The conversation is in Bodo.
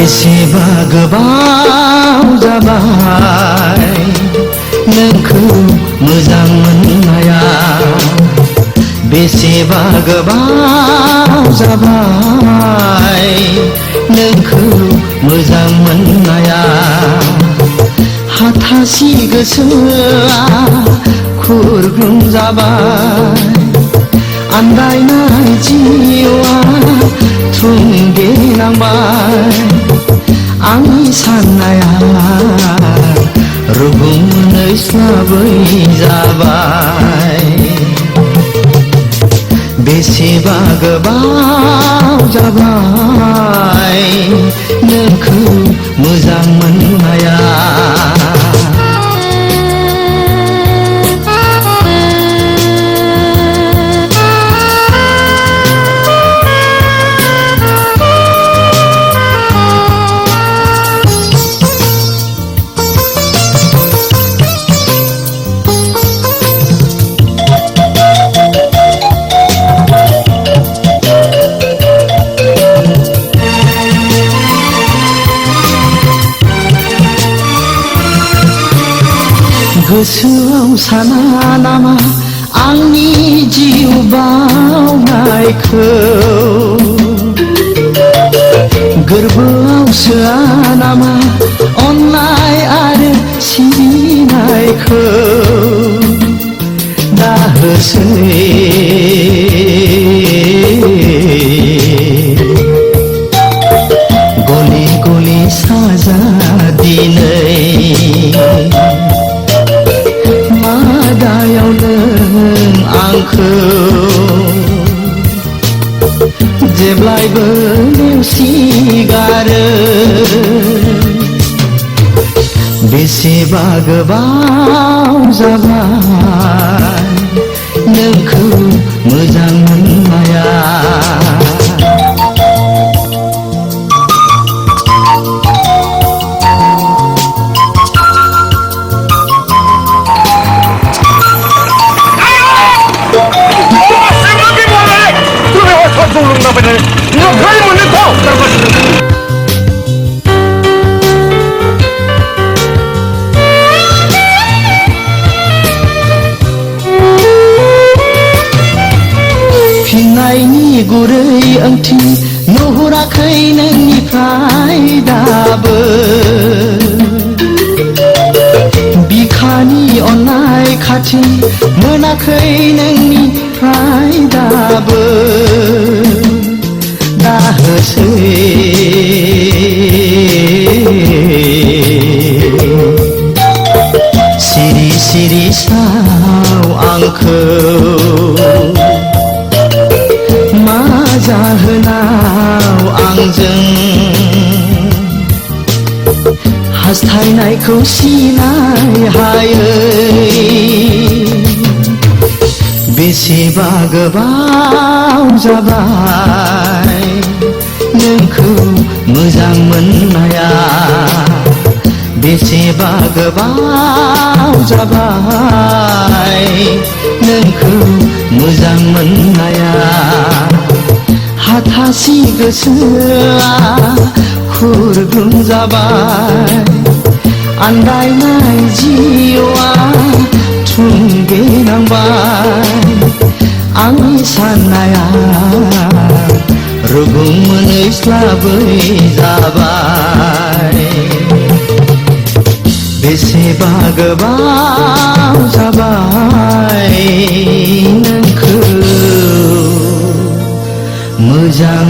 बेसेबा गोबाव जाबाय नोंखौ मोजां मोननाया बेसेबा गोबाव जाबाय नोंखौ मोजां मोननाया हाथासि गोसोआ खुरग्लुं जाबाय आन्दायनाय जिउआ थुंगेनांबाय आंनि साननाया रुगुं मोनस्लाबै जाबाय बेसेबा गोबाव जाबाय नोंखौ मोजां मोननाया गोसोआव साना नामा आंनि जिउ बावनायखौ गोरबोआव सोआ नामा अननाय आरो सिबिनायखौ दाहोसै गले गले साजा दिनै मादायाव नों आंखौ जेब्लायबो नेवसिगारो बेसेबा गोबाव जाबाय नोंखौ मोजां मोननाया फिननायनि गुरै ओंथि नुहुराखै नोंनिफ्राय दाबो बिखानि अननाय खाथि मोनाखै नोंनिफ्राय दाबो दाहोसै सिरि सिरि साव आंखौ मा जाहोनाव आंजों हास्थायनायखौ सिनाय हायै बेसेबा गोबाव जाबाय नोंखौ मोजां मोननाया बेसेबा गोबाव जाबाय नोंखौ मोजां मोननाया हाथासि गोसोआ खुरग्लुं जाबाय आन्दायनाय जिउआ थुंगेनांबाय आंनि साननाया रुगुं मोनस्लाबै जाबाय बेसेबा गोबाव जाबाय नोंखौ मोजां